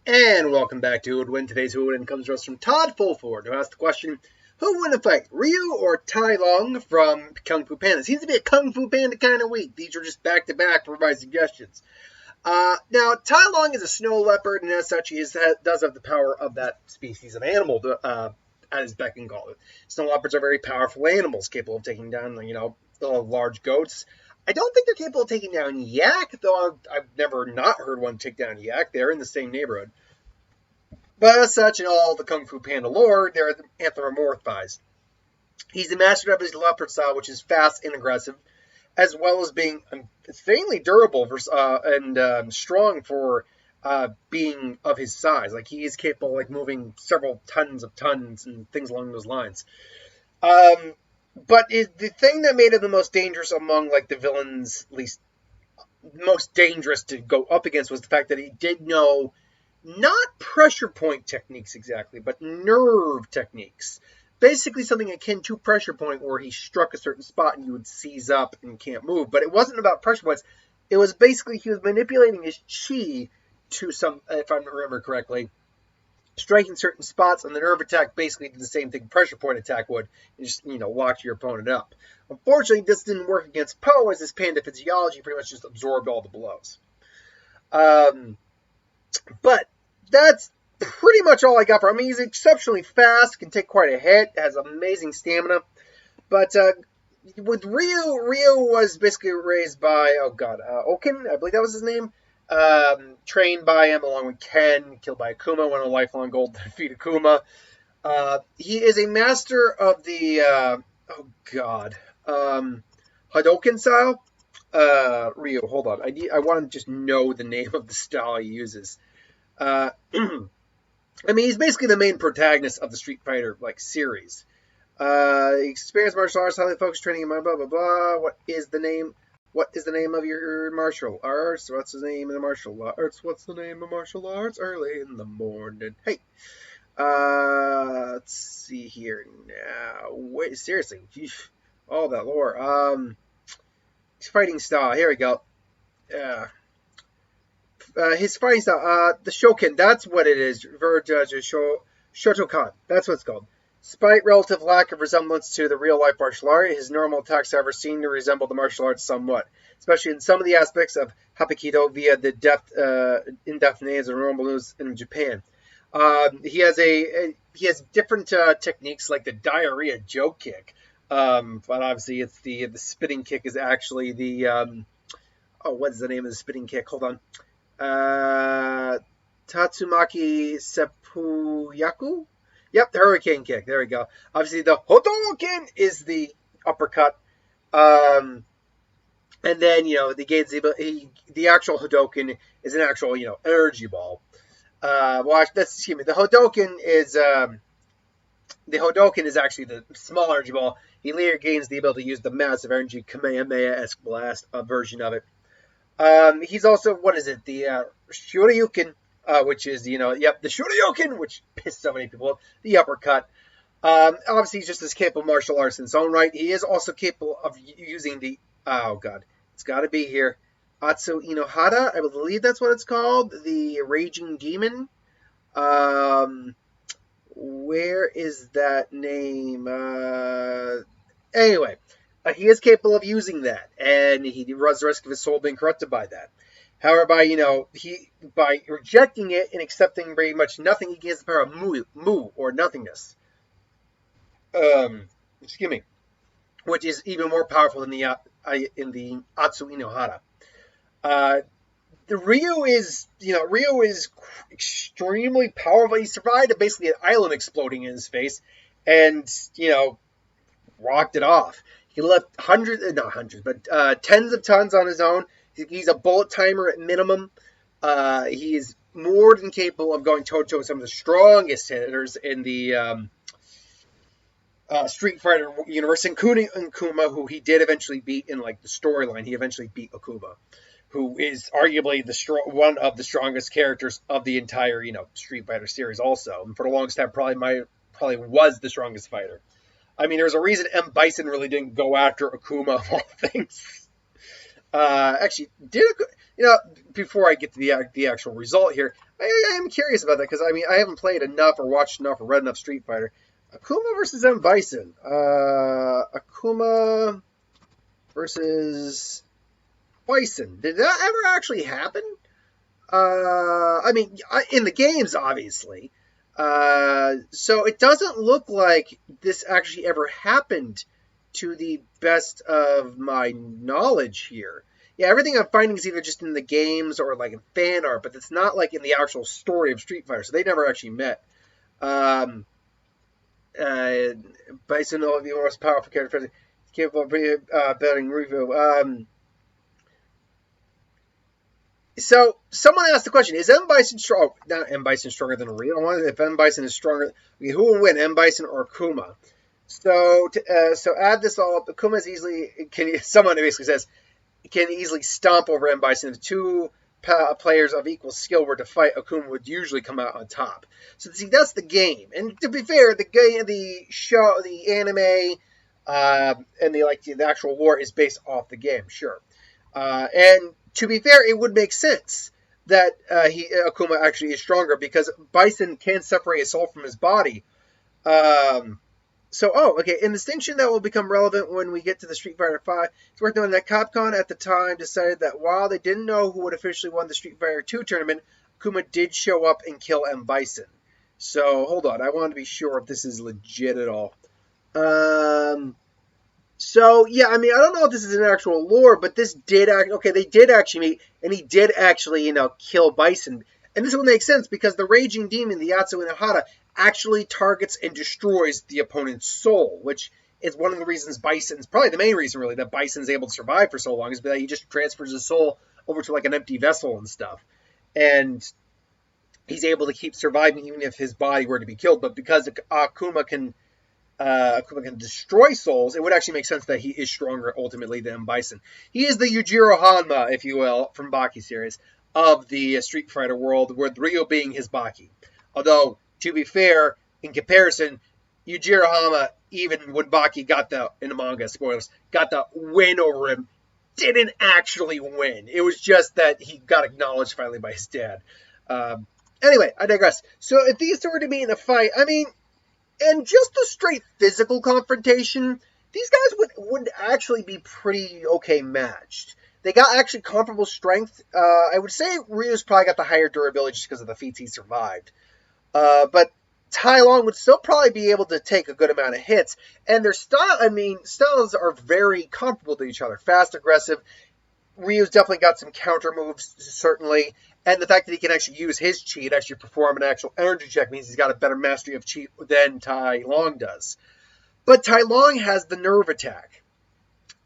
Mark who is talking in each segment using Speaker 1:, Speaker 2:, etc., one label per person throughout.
Speaker 1: And welcome back to Who Would Win. Today's Who Would Win comes to us from Todd Fulford, who asked the question, who would win a fight, Ryu or Tai Lung from Kung Fu Panda? Seems to be a Kung Fu Panda kind of week. These are just back-to-back for my suggestions. Now, Tai Lung is a snow leopard, and as such, he does have the power of that species of animal at his beck and call. Snow leopards are very powerful animals, capable of taking down, large goats. I don't think they're capable of taking down yak, though I've never not heard one take down yak. They're in the same neighborhood. But as such, in all the Kung Fu Panda lore, they're anthropomorphized. He's the master of his leopard style, which is fast and aggressive, as well as being insanely durable and strong for being of his size. Like, he is capable of moving several tons and things along those lines. But the thing that made him the most dangerous among the villains, at least most dangerous to go up against, was the fact that he did know not pressure point techniques exactly, but nerve techniques. Basically something akin to pressure point, where he struck a certain spot and you would seize up and can't move. But it wasn't about pressure points. It was basically he was manipulating his chi to some, if I remember correctly, striking certain spots, and the nerve attack basically did the same thing pressure point attack would. You just, locked your opponent up. Unfortunately, this didn't work against Poe, as his panda physiology pretty much just absorbed all the blows. But that's pretty much all I got for him. I mean, he's exceptionally fast, can take quite a hit, has amazing stamina. But with Ryu was basically raised by, Oken, I believe that was his name. Trained by him along with Ken, killed by Akuma, won a lifelong goal to defeat Akuma. He is a master of the Hadoken style. Ryu, hold on. I want to just know the name of the style he uses. I mean, he's basically the main protagonist of the Street Fighter series. Experienced martial arts, highly focused training in blah blah blah. What is the name of your martial arts? What's the name of the martial arts? What's the name of martial arts? Early in the morning. Hey. Let's see here now. Wait, seriously. All that lore. Fighting style. Here we go. His fighting style. The Shoken. That's what it is. Shotokan. That's what it's called. Despite relative lack of resemblance to the real-life martial art, his normal attacks, however, seem to resemble the martial arts somewhat, especially in some of the aspects of Hapkido via the in-depth names of normal moves in Japan. He has different techniques, like the diarrhea joke kick, but obviously it's the spitting kick is actually the what is the name of the spitting kick? Hold on, Tatsumaki Seppuyaku. Yep, the hurricane kick. There we go. Obviously, the Hodoken is the uppercut. And then, the actual Hodoken is an actual, energy ball. The Hodoken is actually the small energy ball. He later gains the ability to use the massive energy Kamehameha-esque blast version of it. He's also, the Shoryuken, which is, the Shoryuken, which pissed so many people off, the uppercut. Obviously, he's just as capable of martial arts in his own right. He is also capable of using the, it's got to be here, Atsu Inohara, I believe that's what it's called, the Raging Demon. Where is that name? Anyway, he is capable of using that, and he runs the risk of his soul being corrupted by that. However, by rejecting it and accepting very much nothing, he gains the power of mu or nothingness. Excuse me, which is even more powerful than the Atsu Inohara. The Ryu is extremely powerful. He survived basically an island exploding in his face, and rocked it off. He left tens of tons on his own. He's a bullet timer at minimum. He is more than capable of going toe-to-toe with some of the strongest hitters in the Street Fighter universe, including Akuma, who he did eventually beat in the storyline. He eventually beat Akuma, who is arguably one of the strongest characters of the entire Street Fighter series. Also, and for the longest time, probably was the strongest fighter. I mean, there's a reason M. Bison really didn't go after Akuma of all things. Actually, before I get to the actual result here, I am curious about that because I mean I haven't played enough or watched enough or read enough Street Fighter. Akuma versus M Bison. Akuma versus Bison. Did that ever actually happen? I mean, in the games, obviously. So it doesn't look like this actually ever happened to the best of my knowledge here. Yeah, everything I'm finding is either just in the games or like in fan art, but it's not like in the actual story of Street Fighter. So they never actually met. Um, Bison, the most powerful character, capable of building review. So someone asked the question: is M Bison strong? Not M Bison stronger than Ryu. I wonder if M Bison is stronger. Who will win, M Bison or Akuma? So add this all up. Akuma is easily someone basically says can easily stomp over M Bison. If two players of equal skill were to fight, Akuma would usually come out on top. So see, that's the game. And to be fair, the game, the show, the anime, and the actual lore is based off the game, sure. And to be fair, it would make sense that Akuma actually is stronger because Bison can separate his soul from his body. Okay, an distinction that will become relevant when we get to the Street Fighter V. It's worth noting that Capcom at the time decided that while they didn't know who would officially won the Street Fighter II tournament, Akuma did show up and kill M. Bison. So, hold on, I want to be sure if this is legit at all. So, yeah, I mean, I don't know if this is an actual lore, but this did they did actually meet, and he did actually, kill Bison. And this will make sense because the Raging Demon, the Yatsu Inahara, actually targets and destroys the opponent's soul, which is one of the reasons Bison's, probably the main reason really, that Bison's able to survive for so long is that he just transfers his soul over to like an empty vessel and stuff. And he's able to keep surviving even if his body were to be killed. But because Akuma can destroy souls, it would actually make sense that he is stronger ultimately than Bison. He is the Yujiro Hanma, if you will, from Baki series of the Street Fighter world, with Ryo being his Baki. Although, to be fair, in comparison, Yujiro Hanma, even when Baki got in the manga, spoilers, got the win over him, didn't actually win. It was just that he got acknowledged finally by his dad. Anyway, I digress. So if these two were to be in a fight, I mean, and just a straight physical confrontation, these guys would actually be pretty okay matched. They got actually comparable strength. I would say Ryu's probably got the higher durability just because of the feats he survived. But Tai Lung would still probably be able to take a good amount of hits. And their styles are very comparable to each other. Fast, aggressive. Ryu's definitely got some counter moves, certainly. And the fact that he can actually use his chi to actually perform an actual energy check means he's got a better mastery of chi than Tai Lung does. But Tai Lung has the nerve attack.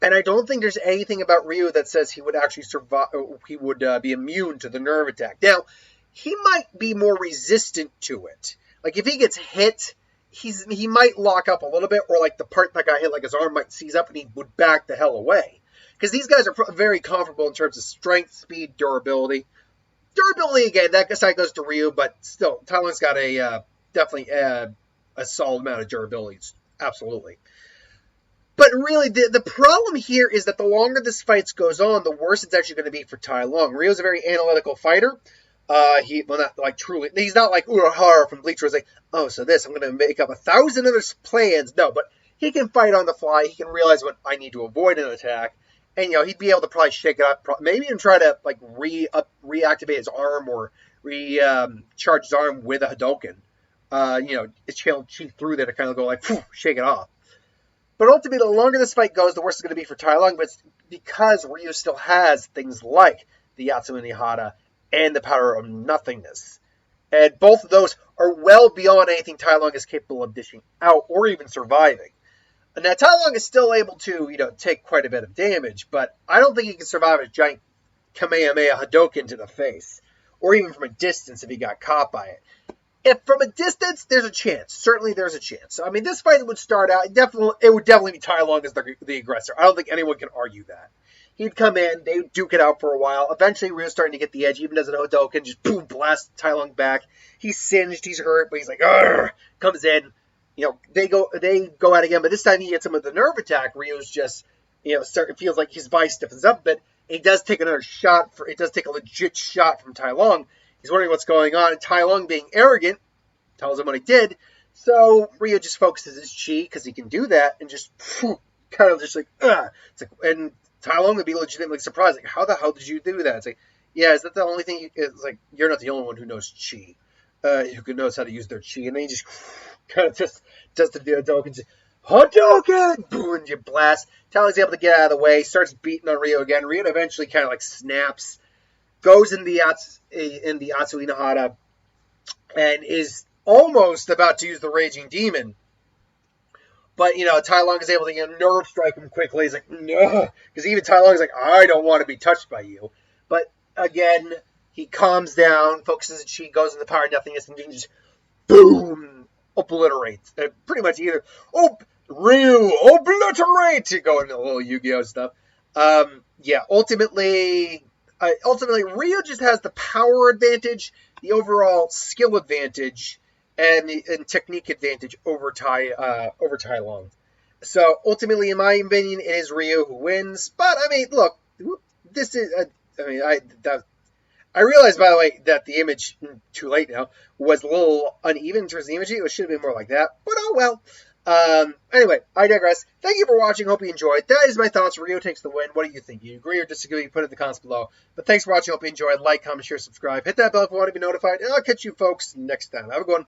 Speaker 1: And I don't think there's anything about Ryu that says he would actually survive, he would be immune to the nerve attack. Now, he might be more resistant to it. Like, if he gets hit, he might lock up a little bit, or like the part that got hit, like his arm might seize up and he would back the hell away. Because these guys are very comparable in terms of strength, speed, durability. Durability, again, that side goes to Ryu, but still, Tai Lung's got definitely a solid amount of durability. Absolutely. But really, the problem here is that the longer this fight goes on, the worse it's actually going to be for Tai Lung. Ryu's a very analytical fighter. Not like truly. He's not like Urahara from Bleach, where he's like, oh, so this, I'm going to make up 1,000 other plans. No, but he can fight on the fly. He can realize when I need to avoid an attack. And, he'd be able to probably shake it up, maybe even try to, like, reactivate his arm or recharge his arm with a Hadouken. It's channel chi through there to kind of go like, shake it off. But ultimately, the longer this fight goes, the worse it's going to be for Tai Lung. But it's because Ryu still has things like the Yatsu Inahara and the power of nothingness. And both of those are well beyond anything Tai Lung is capable of dishing out or even surviving. Now, Tai Lung is still able to, take quite a bit of damage, but I don't think he can survive a giant Kamehameha Hadouken to the face, or even from a distance if he got caught by it. If from a distance, there's a chance. Certainly there's a chance. I mean, this fight would start out, it would definitely be Tai Lung as the aggressor. I don't think anyone can argue that. He'd come in, they'd duke it out for a while. Eventually, Ryu's starting to get the edge, even as an Hadouken, just boom, blast Tai Lung back. He's singed, he's hurt, but he's like, argh, comes in. They go out again, but this time he hits him with the nerve attack. Ryu's just, it feels like his body stiffens up a bit. It does take another shot. It does take a legit shot from Tai Lung. He's wondering what's going on, and Tai Lung, being arrogant, tells him what he did. So Ryu just focuses his chi, because he can do that, and just kind of just like, ugh. It's like, and Tai Lung would be legitimately surprised, like, how the hell did you do that? It's like, yeah, is that the only thing? It's like, you're not the only one who knows chi, who knows how to use their chi, and then he just kind of just does the Hadouken, just Hadouken, boom, and you blast. Tai Lung's able to get out of the way, starts beating on Ryu again. Ryu eventually kind of like snaps, goes in the Atsui no Hara, and is almost about to use the Raging Demon. But, Tai Lung is able to nerve strike him quickly. He's like, no. Because even Tai Lung is like, I don't want to be touched by you. But, again, he calms down, focuses his chi, goes in the power of nothingness, and just, boom, obliterates. Pretty much either, Ryu, obliterate! Going into a little Yu-Gi-Oh! Stuff. Ultimately, Ryu just has the power advantage, the overall skill advantage, and technique advantage over Tai Lung. So ultimately, in my opinion, it is Ryu who wins. But I mean, look, this is. I realized, by the way, that the image, too late now, was a little uneven in terms of the imaging. It should have been more like that. But oh well. Anyway, I digress. Thank you for watching. Hope you enjoyed. That is my thoughts. Ryu takes the win. What do you think? You agree or disagree? Put it in the comments below. But thanks for watching. Hope you enjoyed. Like, comment, share, subscribe. Hit that bell if you want to be notified. And I'll catch you folks next time. Have a good one.